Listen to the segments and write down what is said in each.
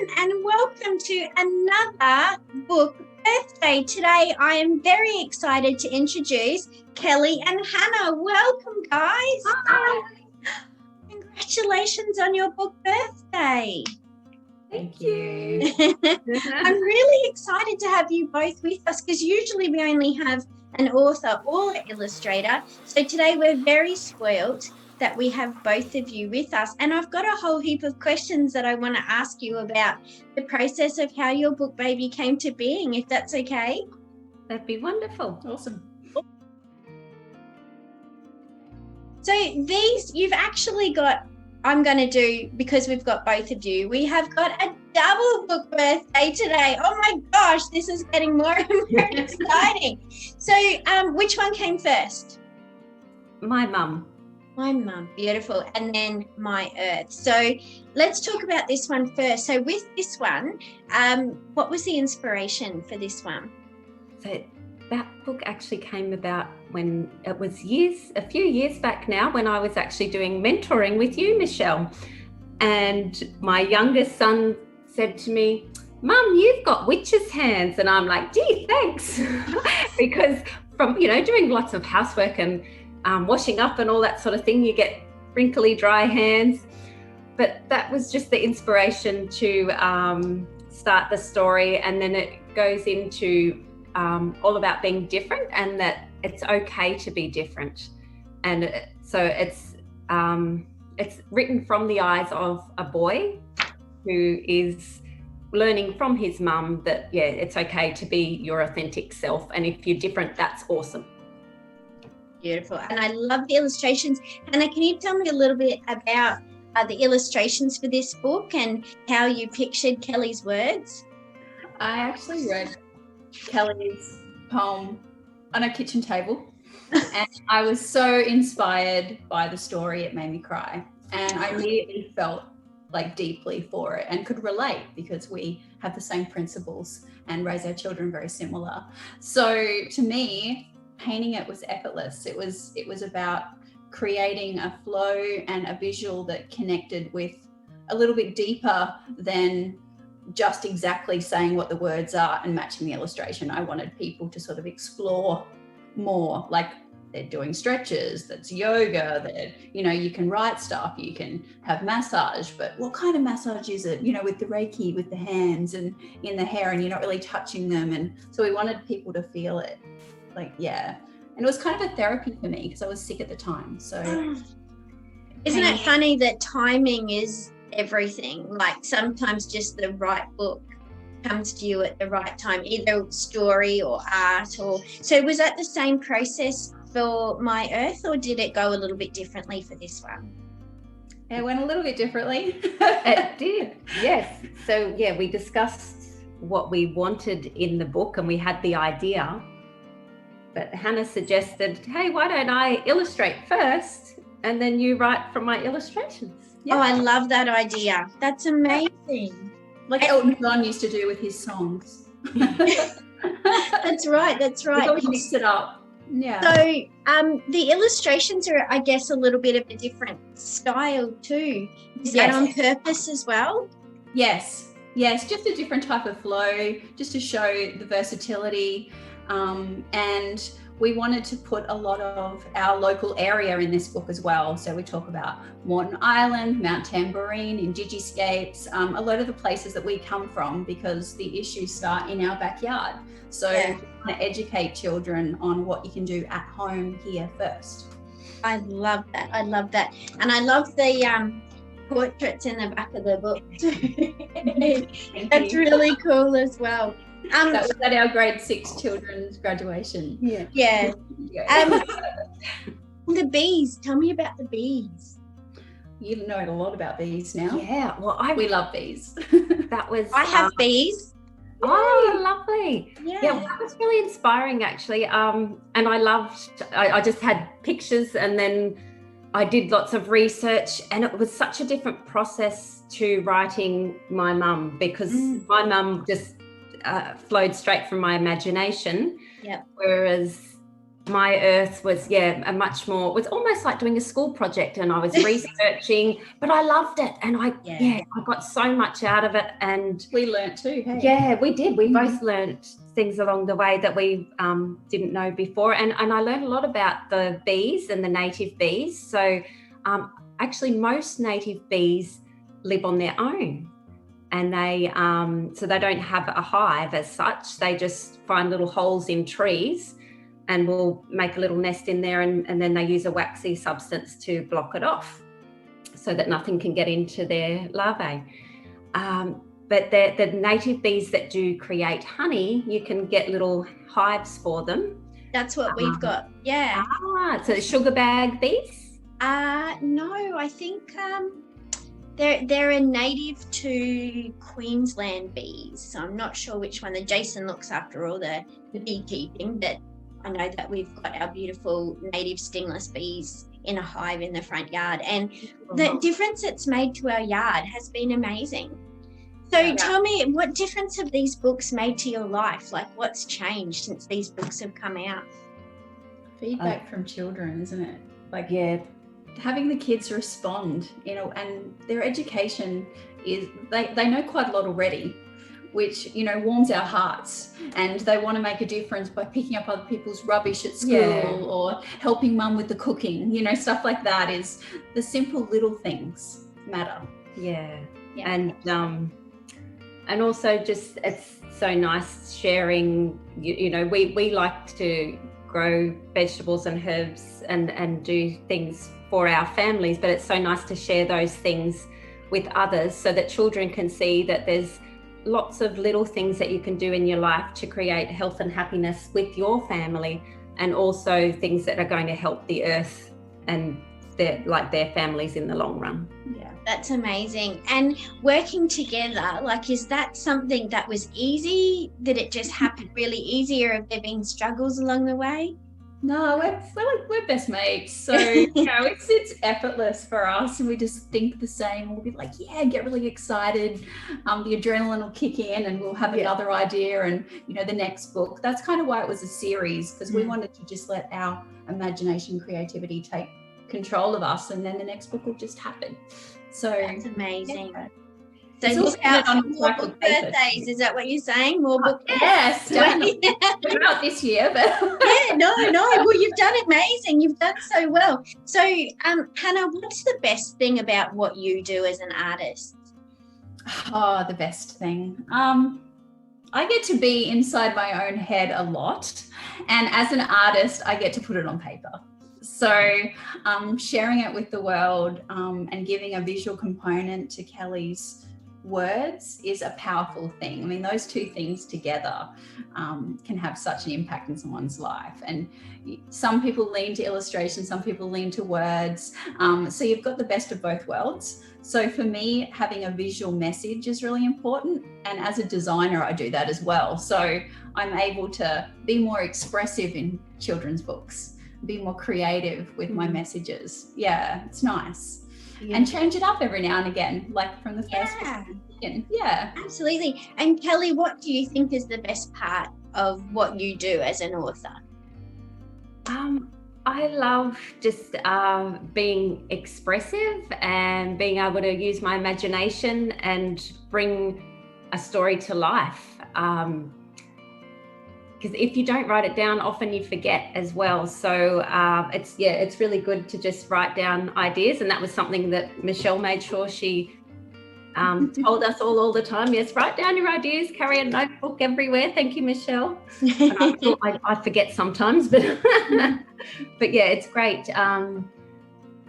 and welcome to another book birthday. Today I am very excited to introduce Kelly and Hannah. Welcome, guys. Hi. Congratulations on your book birthday. Thank you. I'm really excited to have you both with us because usually we only have an author or illustrator. So today we're very spoilt that we have both of you with us. And I've got a whole heap of questions that I want to ask you about the process of how your book baby came to being, if that's okay. That'd be wonderful. Awesome. So these you've actually got, I'm going to do, because we've got both of you, we have got a double book birthday today. Oh my gosh, this is getting more and more exciting. So which one came first? My mum. My mum, beautiful. And then my earth. So let's talk about this one first. So with this one, what was the inspiration for this one? So that book actually came about when it was a few years back now, when I was actually doing mentoring with you, Michelle. And my youngest son said to me, "Mum, you've got witch's hands." And I'm like, "Gee, thanks." Because from, doing lots of housework and washing up and all that sort of thing, you get wrinkly, dry hands. But that was just the inspiration to start the story. And then it goes into all about being different and that it's okay to be different. And so it's written from the eyes of a boy who is learning from his mum that, it's okay to be your authentic self. And if you're different, that's awesome. Beautiful. And I love the illustrations. Hannah, can you tell me a little bit about the illustrations for this book and how you pictured Kelly's words? I actually read Kelly's poem on a kitchen table and I was so inspired by the story, it made me cry. And I immediately felt like deeply for it and could relate because we have the same principles and raise our children very similar. So to me, painting it was effortless. It was about creating a flow and a visual that connected with a little bit deeper than just exactly saying what the words are and matching the illustration. I wanted people to sort of explore more, like they're doing stretches, that's yoga, that, you can write stuff, you can have massage, but what kind of massage is it? With the Reiki, with the hands and in the hair, and you're not really touching them. And so we wanted people to feel it. And it was kind of a therapy for me because I was sick at the time. So isn't it funny that timing is everything? Like sometimes just the right book comes to you at the right time, either story or art. Or so was that the same process for My Earth, or did it go a little bit differently for this one? It went a little bit differently. It did, yes. So we discussed what we wanted in the book and we had the idea. But Hannah suggested, "Hey, why don't I illustrate first and then you write from my illustrations?" Yeah. Oh, I love that idea. That's amazing. Like Elton John used to do with his songs. That's right. We always mix it up. Yeah. So the illustrations are, I guess, a little bit of a different style too. Is that on purpose as well? Yes, just a different type of flow, just to show the versatility. And we wanted to put a lot of our local area in this book as well. So we talk about Moreton Island, Mount Tambourine, Indigiscapes, a lot of the places that we come from, because the issues start in our backyard. So we want to educate children on what you can do at home here first. I love that. And I love the portraits in the back of the book too. That's really cool as well. That was at our grade 6 children's graduation. Yeah. The bees. Tell me about the bees. You know a lot about bees now. Yeah. Well, we love bees. I have bees. Oh, lovely. Yeah, that was really inspiring actually. And I just had pictures and then I did lots of research, and it was such a different process to writing My Mum, because my mum just flowed straight from my imagination. Yeah. Whereas my earth was a much more, it was almost like doing a school project, and I was researching, but I loved it, and I got so much out of it. And we learnt too. Hey? Yeah, we did. We both learnt things along the way that we didn't know before, and I learned a lot about the bees and the native bees. So actually most native bees live on their own, and they so they don't have a hive as such. They just find little holes in trees and will make a little nest in there, and then they use a waxy substance to block it off so that nothing can get into their larvae. But the native bees that do create honey, you can get little hives for them. That's what we've got. Yeah. So sugar bag bees? No, I think they're a native to Queensland bees. So I'm not sure which one. Jason looks after all the beekeeping, but I know that we've got our beautiful native stingless bees in a hive in the front yard, and the difference it's made to our yard has been amazing. So tell me, what difference have these books made to your life? Like, what's changed since these books have come out? Feedback from children, isn't it? Like, having the kids respond, and their education is, they know quite a lot already, which, warms our hearts, and they want to make a difference by picking up other people's rubbish at school or helping mum with the cooking, stuff like that. Is the simple little things matter. And also just, it's so nice sharing, we like to grow vegetables and herbs and do things for our families, but it's so nice to share those things with others so that children can see that there's lots of little things that you can do in your life to create health and happiness with your family, and also things that are going to help the earth and their families in the long run. That's amazing. And working together, is that something that was easy? Did it just happen really easy, or have there been struggles along the way? No, we're best mates, so it's effortless for us, and we just think the same. We'll be like, get really excited. The adrenaline will kick in, and we'll have another idea, and the next book. That's kind of why it was a series, because we wanted to just let our imagination, creativity take control of us, and then the next book will just happen. So that's amazing. So look out for more book birthdays. Is that what you're saying? More book birthdays? Yes, definitely. Not this year, but no. Well, you've done amazing. You've done so well. So, Hannah, what's the best thing about what you do as an artist? Oh, the best thing. I get to be inside my own head a lot, and as an artist, I get to put it on paper. So sharing it with the world and giving a visual component to Kelly's words is a powerful thing. I mean, those two things together can have such an impact in someone's life. And some people lean to illustration, some people lean to words. So you've got the best of both worlds. So for me, having a visual message is really important. And as a designer, I do that as well. So I'm able to be more expressive in children's books, be more creative with my messages. Yeah, it's nice. And change it up every now and again, like from the first book. Absolutely. And Kelly, what do you think is the best part of what you do as an author? I love just being expressive and being able to use my imagination and bring a story to life. Because if you don't write it down, often you forget as well. So it's really good to just write down ideas. And that was something that Michelle made sure she told us all the time. Yes, write down your ideas, carry a notebook everywhere. Thank you, Michelle. I forget sometimes, but it's great. And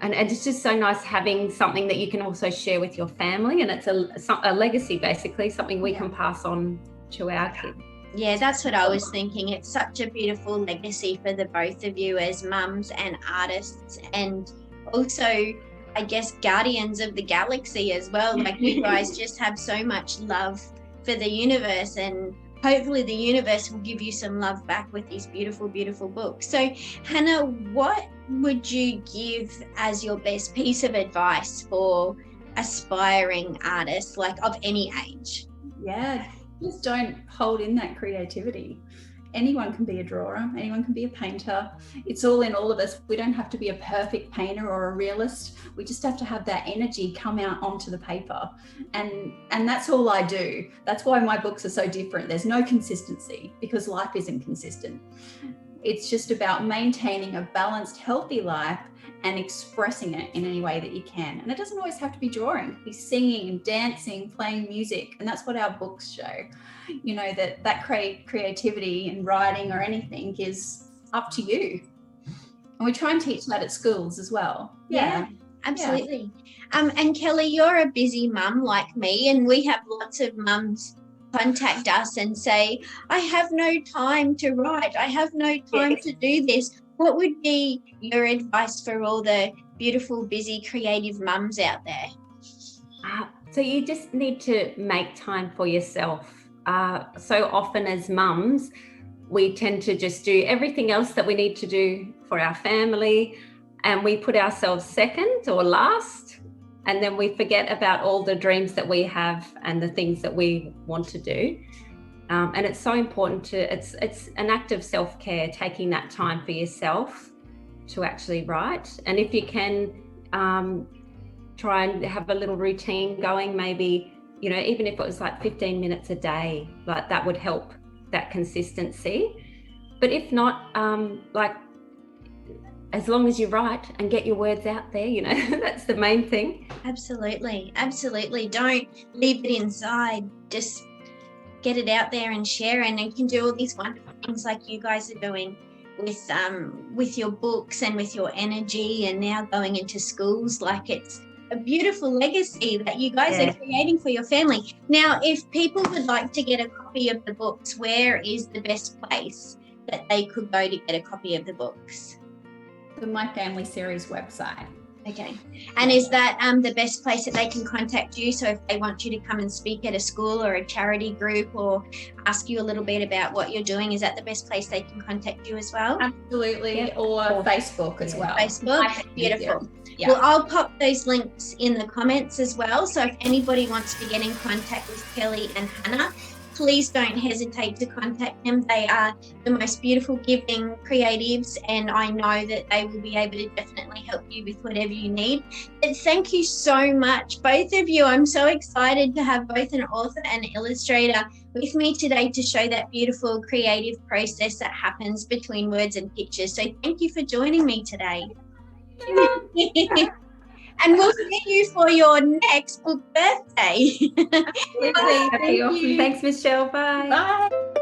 it's just so nice having something that you can also share with your family. And it's a legacy, basically, something we can pass on to our kids. Yeah, that's what I was thinking. It's such a beautiful legacy for the both of you as mums and artists, and also, I guess, guardians of the galaxy as well. Like, you guys just have so much love for the universe, and hopefully the universe will give you some love back with these beautiful, beautiful books. So, Hannah, what would you give as your best piece of advice for aspiring artists, like of any age? Yeah. Just don't hold in that creativity. anyone can be a drawer, anyone can be a painter. It's all in all of us. We don't have to be a perfect painter or a realist. We just have to have that energy come out onto the paper. And that's all I do. That's why my books are so different. There's no consistency because life isn't consistent. It's just about maintaining a balanced, healthy life and expressing it in any way that you can. And it doesn't always have to be drawing. It could be singing and dancing, playing music. And that's what our books show. You know, that creativity and writing or anything is up to you. And we try and teach that at schools as well. Yeah, absolutely. And Kelly, you're a busy mum like me, and we have lots of mums contact us and say, I have no time to write. I have no time to do this. What would be your advice for all the beautiful, busy, creative mums out there? So you just need to make time for yourself. So often as mums, we tend to just do everything else that we need to do for our family, and we put ourselves second or last, and then we forget about all the dreams that we have and the things that we want to do. And it's so important it's an act of self-care, taking that time for yourself to actually write. And if you can try and have a little routine going, maybe, you know, even if it was like 15 minutes a day, like that would help that consistency. But if not, like, as long as you write and get your words out there, you know, that's the main thing. Absolutely. Don't leave it inside. Just get it out there and share, and you can do all these wonderful things like you guys are doing with your books and with your energy, and now going into schools. Like, it's a beautiful legacy that you guys are creating for your family. Now, if people would like to get a copy of the books, where is the best place that they could go to get a copy of the books? The My Family Series website. Okay. And is that the best place that they can contact you? So if they want you to come and speak at a school or a charity group or ask you a little bit about what you're doing, is that the best place they can contact you as well? Absolutely. Or Facebook as well. Facebook. Beautiful. Yeah. Well, I'll pop those links in the comments as well. So if anybody wants to get in contact with Kelly and Hannah, please don't hesitate to contact them. They are the most beautiful, giving creatives, and I know that they will be able to definitely help you with whatever you need. But thank you so much, both of you. I'm so excited to have both an author and illustrator with me today to show that beautiful creative process that happens between words and pictures. So thank you for joining me today. And we'll see you for your next book birthday. Thanks, Michelle. Bye. Bye.